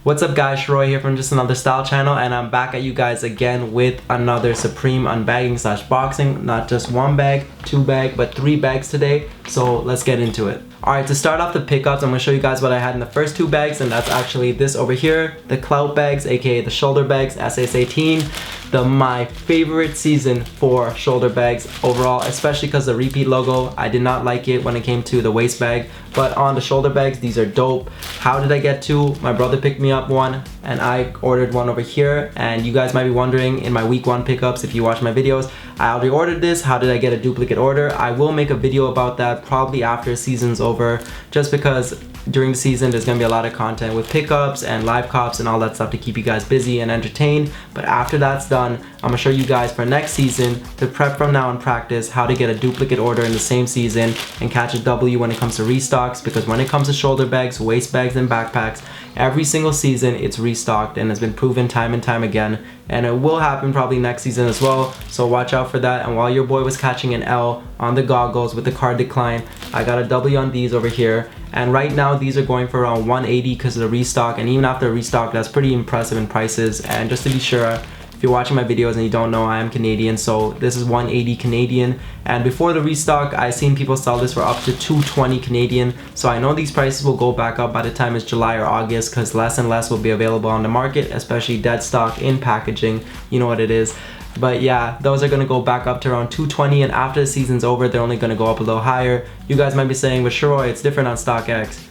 What's up guys, Shroy here from Just Another Style channel, and I'm back at you guys again with another Supreme unbagging slash boxing. Not just one bag, two bag, but three bags today, so let's get into it. Alright, to start off the pickups, I'm going to show you guys what I had in the first two bags, and that's actually this over here, the clout bags, aka the shoulder bags, SS18. My favorite season for shoulder bags overall, especially because the repeat logo, I did not like it when it came to the waist bag, but on the shoulder bags, these are dope. How did I get two? My brother picked me up one, and I ordered one over here, and you guys might be wondering in my week 1 pickups, if you watch my videos, I already ordered this. How did I get a duplicate order? I will make a video about that probably after season's over, just because during the season there's gonna be a lot of content with pickups and live cops and all that stuff to keep you guys busy and entertained. But after that's done, I'm gonna show you guys for next season to prep from now and practice how to get a duplicate order in the same season and catch a W when it comes to restocks, because when it comes to shoulder bags, waist bags, and backpacks, every single season it's restocked and has been proven time and time again, and it will happen probably next season as well, so watch out for that. And while your boy was catching an L on the goggles with the card decline, I got a W on these over here, and right now these are going for around 180 because of the restock, and even after restock that's pretty impressive in prices. And just to be sure, if you're watching my videos and you don't know, I am Canadian, so this is 180 Canadian, and before the restock I seen people sell this for up to 220 Canadian, so I know these prices will go back up by the time it's July or August, because less and less will be available on the market, especially dead stock in packaging, you know what it is. But yeah, those are gonna go back up to around 220, and after the season's over they're only gonna go up a little higher. You guys might be saying, but Shroy, it's different on StockX.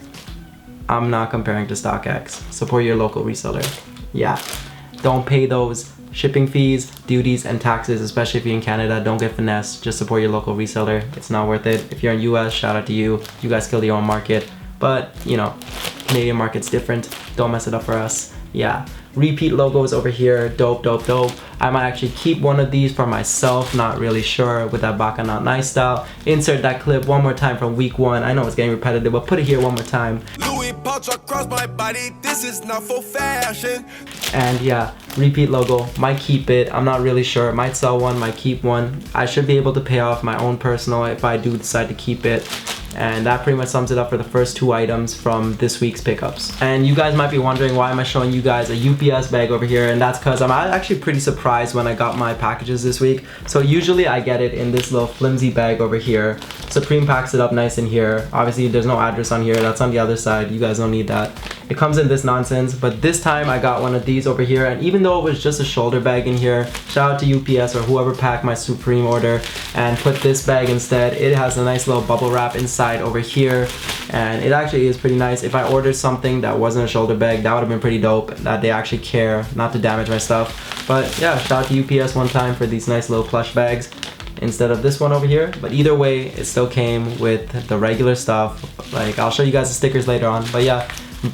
I'm not comparing to StockX. Support your local reseller. Yeah, don't pay those shipping fees, duties, and taxes, especially if you're in Canada. Don't get finessed. Just support your local reseller. It's not worth it. If you're in US, shout out to you. You guys kill your own market. But, you know, Canadian market's different. Don't mess it up for us. Yeah. Repeat logos over here. Dope, dope, dope. I might actually keep one of these for myself. Not really sure with that Baka Not Nice style. Insert that clip one more time from week 1. I know it's getting repetitive, but put it here one more time. Across my body, this is not for fashion. And yeah, repeat logo, might keep it. I'm not really sure. Might sell one, might keep one. I should be able to pay off my own personal if I do decide to keep it. And that pretty much sums it up for the first 2 items from this week's pickups. And you guys might be wondering, why am I showing you guys a UPS bag over here? And that's because I'm actually pretty surprised when I got my packages this week. So usually I get it in this little flimsy bag over here. Supreme packs it up nice in here. Obviously there's no address on here, that's on the other side. You guys don't need that. It comes in this nonsense, but this time I got one of these over here, and even though it was just a shoulder bag in here, shout out to UPS or whoever packed my Supreme order and put this bag instead. It has a nice little bubble wrap inside over here, and it actually is pretty nice. If I ordered something that wasn't a shoulder bag, that would have been pretty dope, that they actually care not to damage my stuff. But yeah, shout out to UPS one time for these nice little plush bags instead of this one over here. But either way, it still came with the regular stuff. Like, I'll show you guys the stickers later on, but yeah,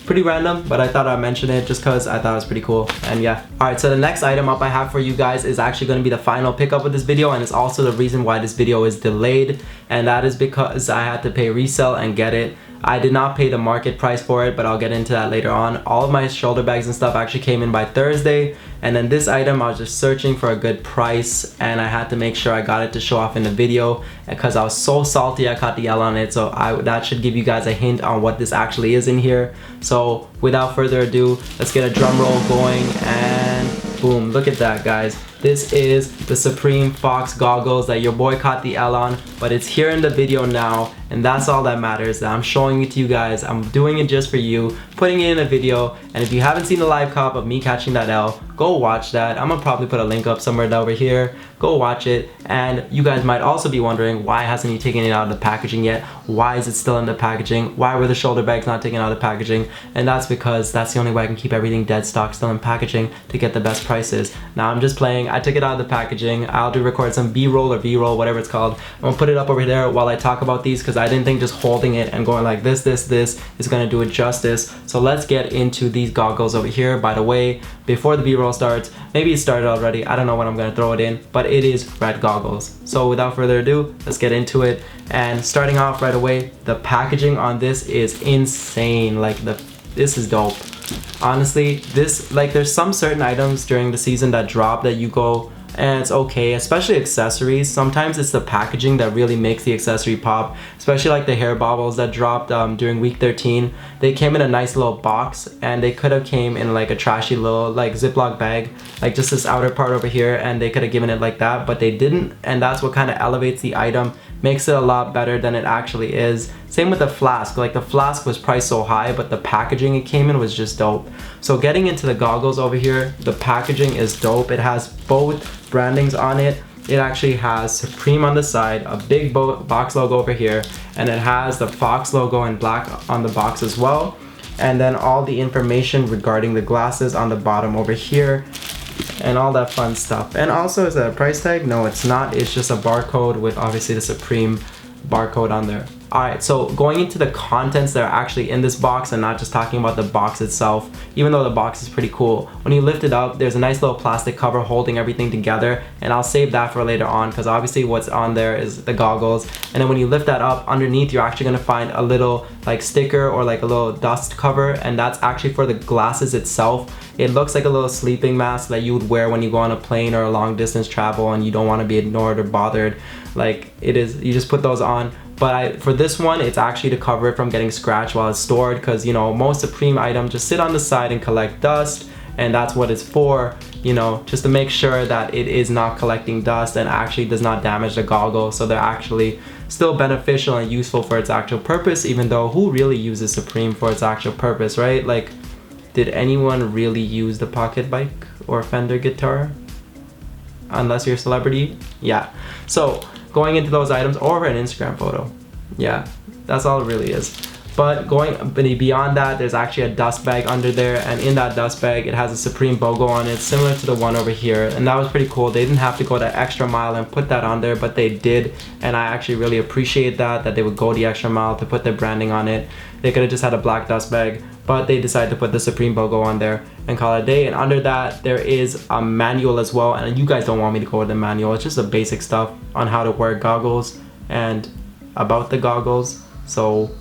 pretty random, but I thought I'd mention it just because I thought it was pretty cool. And yeah, alright, so the next item up I have for you guys is actually going to be the final pickup of this video, and it's also the reason why this video is delayed, and that is because I had to pay resell and get it. I did not pay the market price for it, but I'll get into that later on. All of my shoulder bags and stuff actually came in by Thursday, and then this item I was just searching for a good price, and I had to make sure I got it to show off in the video because I was so salty I caught the L on it. So that should give you guys a hint on what this actually is in here. So without further ado, let's get a drum roll going, and boom, look at that guys. This is the Supreme Fox goggles that your boy caught the L on, but it's here in the video now, and that's all that matters, that I'm showing it to you guys. I'm doing it just for you, putting it in a video, and if you haven't seen the live cop of me catching that L, go watch that. I'm gonna probably put a link up somewhere over here. Go watch it. And you guys might also be wondering, why hasn't he taken it out of the packaging yet? Why is it still in the packaging? Why were the shoulder bags not taken out of the packaging? And that's because that's the only way I can keep everything dead stock still in packaging to get the best prices. Now I'm just playing. I took it out of the packaging. I'll record some B-roll or V-roll, whatever it's called. I'm gonna put it up over there while I talk about these, because I didn't think just holding it and going like this is gonna do it justice. So let's get into these goggles over here. By the way, before the B-roll starts, maybe it started already, I don't know when I'm gonna throw it in, but it is red goggles. So without further ado, let's get into it. And starting off right away, the packaging on this is insane. Like, this is dope. Honestly, this, like, there's some certain items during the season that drop that you go, and it's okay, especially accessories. Sometimes it's the packaging that really makes the accessory pop, especially like the hair baubles that dropped during week 13. They came in a nice little box, and they could have came in like a trashy little like Ziploc bag, like just this outer part over here, and they could have given it like that, but they didn't, and that's what kind of elevates the item, makes it a lot better than it actually is. Same with the flask. Like the flask was priced so high, but the packaging it came in was just dope. So getting into the goggles over here, the packaging is dope. It has both brandings on it. It actually has Supreme on the side, a big box logo over here, and it has the Fox logo in black on the box as well. And then all the information regarding the glasses on the bottom over here, and all that fun stuff. And also, is that a price tag? No, it's not. It's just a barcode with obviously the Supreme barcode on there. Alright, so going into the contents that are actually in this box and not just talking about the box itself, even though the box is pretty cool. When you lift it up, there's a nice little plastic cover holding everything together, and I'll save that for later on because obviously what's on there is the goggles. And then when you lift that up, underneath you're actually going to find a little like sticker or like a little dust cover, and that's actually for the glasses itself. It looks like a little sleeping mask that you would wear when you go on a plane or a long distance travel and you don't want to be ignored or bothered. Like it is, you just put those on. But for this one, it's actually to cover it from getting scratched while it's stored, because you know most Supreme items just sit on the side and collect dust, and that's what it's for, you know, just to make sure that it is not collecting dust and actually does not damage the goggle. So they're actually still beneficial and useful for its actual purpose, even though who really uses Supreme for its actual purpose, right? Like, did anyone really use the pocket bike or Fender guitar? Unless you're a celebrity? Yeah. So going into those items, or an Instagram photo. Yeah, that's all it really is. But going beyond that, there's actually a dust bag under there, and in that dust bag it has a Supreme logo on it, similar to the one over here, and that was pretty cool. They didn't have to go that extra mile and put that on there, but they did, and I actually really appreciate that they would go the extra mile to put their branding on it. They could have just had a black dust bag, but they decided to put the Supreme logo on there and call it a day. And under that there is a manual as well, and you guys don't want me to go with the manual. It's just the basic stuff on how to wear goggles and about the goggles, so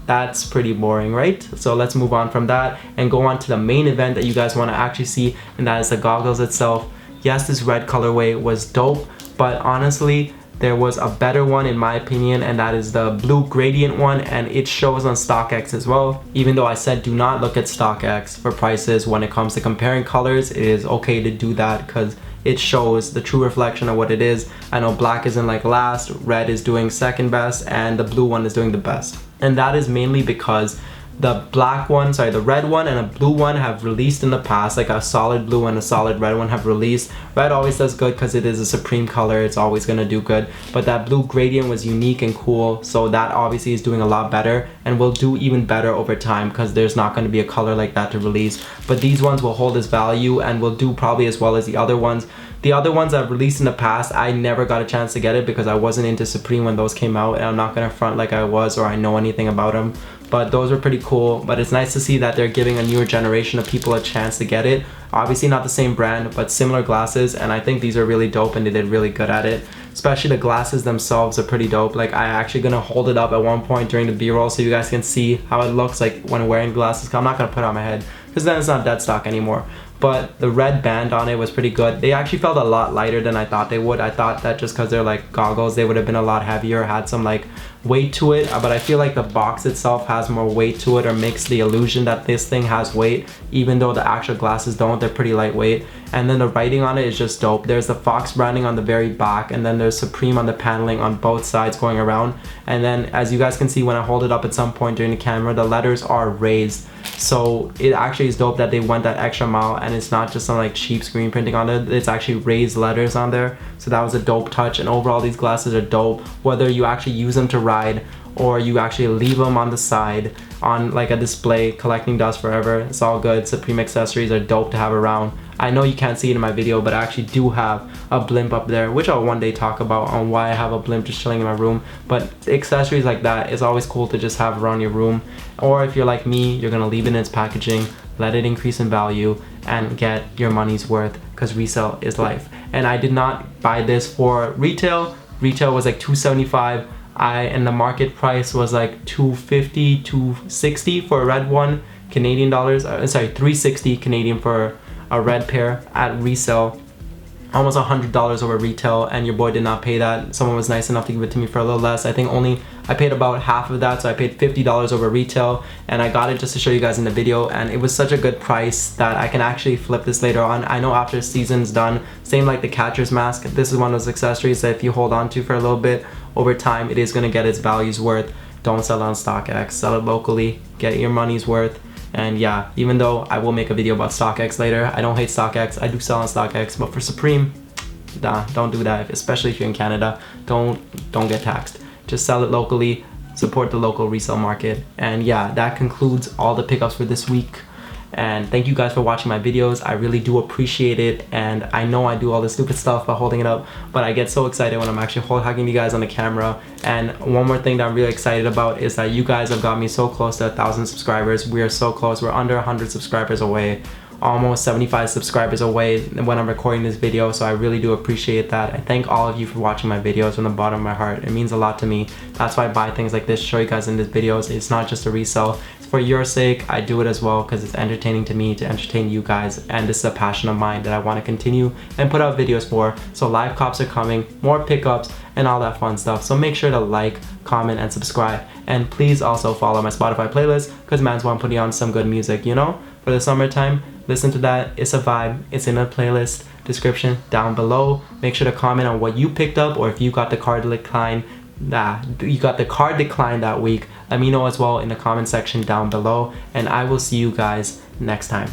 that's pretty boring, right? So let's move on from that and go on to the main event that you guys want to actually see, and that is the goggles itself. Yes, this red colorway was dope, but honestly there was a better one in my opinion, and that is the blue gradient one, and it shows on StockX as well. Even though I said do not look at StockX for prices when it comes to comparing colors, it is okay to do that because it shows the true reflection of what it is. I know black isn't like last, red is doing second best, and the blue one is doing the best. And that is mainly because the red one and a blue one have released in the past, like a solid blue and a solid red one have released. Red always does good because it is a Supreme color, it's always gonna do good. But that blue gradient was unique and cool, so that obviously is doing a lot better and will do even better over time because there's not gonna be a color like that to release. But these ones will hold its value and will do probably as well as the other ones. The other ones that I've released in the past, I never got a chance to get it because I wasn't into Supreme when those came out, and I'm not gonna front like I was or I know anything about them. But those were pretty cool. But it's nice to see that they're giving a newer generation of people a chance to get it. Obviously not the same brand, but similar glasses, and I think these are really dope and they did really good at it. Especially the glasses themselves are pretty dope. Like, I actually gonna hold it up at one point during the B-roll so you guys can see how it looks like when wearing glasses. I'm not gonna put it on my head because then it's not dead stock anymore. But the red band on it was pretty good. They actually felt a lot lighter than I thought they would. I thought that just because they're like goggles, they would have been a lot heavier, had some like weight to it. But I feel like the box itself has more weight to it, or makes the illusion that this thing has weight, even though the actual glasses don't. They're pretty lightweight. And then the writing on it is just dope. There's the Fox branding on the very back, and then there's Supreme on the paneling on both sides going around. And then as you guys can see when I hold it up at some point during the camera, the letters are raised. So it actually is dope that they went that extra mile, and it's not just some like cheap screen printing on it. It's actually raised letters on there. So that was a dope touch, and overall these glasses are dope. Whether you actually use them to ride or you actually leave them on the side on like a display collecting dust forever, it's all good. Supreme accessories are dope to have around. I know you can't see it in my video, but I actually do have a blimp up there, which I'll one day talk about on why I have a blimp just chilling in my room. But accessories like that is always cool to just have around your room. Or if you're like me, you're gonna leave it in its packaging, let it increase in value, and get your money's worth, because resale is life. And I did not buy this for retail. Retail was like $275. And the market price was like $250, $260 for a red one, Canadian dollars. Sorry, $360 Canadian for a red pair at resale. almost $100 over retail, and your boy did not pay that. Someone was nice enough to give it to me for a little less. I think I paid about half of that, so I paid $50 over retail, and I got it just to show you guys in the video, and it was such a good price that I can actually flip this later on. I know after season's done, same like the catcher's mask, this is one of those accessories that if you hold on to for a little bit, over time it is going to get its value's worth. Don't sell it on StockX, sell it locally, get your money's worth. And yeah, even though I will make a video about StockX later, I don't hate StockX, I do sell on StockX, but for Supreme, nah, don't do that, especially if you're in Canada. Don't get taxed. Just sell it locally, support the local resale market. And yeah, that concludes all the pickups for this week. And thank you guys for watching my videos. I really do appreciate it. And I know I do all this stupid stuff by holding it up, but I get so excited when I'm actually hugging you guys on the camera. And one more thing that I'm really excited about is that you guys have got me so close to 1,000 subscribers. We are so close. We're under 100 subscribers away. Almost 75 subscribers away when I'm recording this video, so I really do appreciate that. I thank all of you for watching my videos from the bottom of my heart. It means a lot to me. That's why I buy things like this, show you guys in these videos. It's not just a resell. It's for your sake. I do it as well because it's entertaining to me to entertain you guys, and this is a passion of mine that I want to continue and put out videos for. So live cops are coming, more pickups, and all that fun stuff. So make sure to like, comment, and subscribe. And please also follow my Spotify playlist because man's want to put on some good music, you know, for the summertime. Listen to that. It's a vibe. It's in the playlist description down below. Make sure to comment on what you picked up, or if you got the card decline. You got the card decline that week. Let me know as well in the comment section down below, and I will see you guys next time.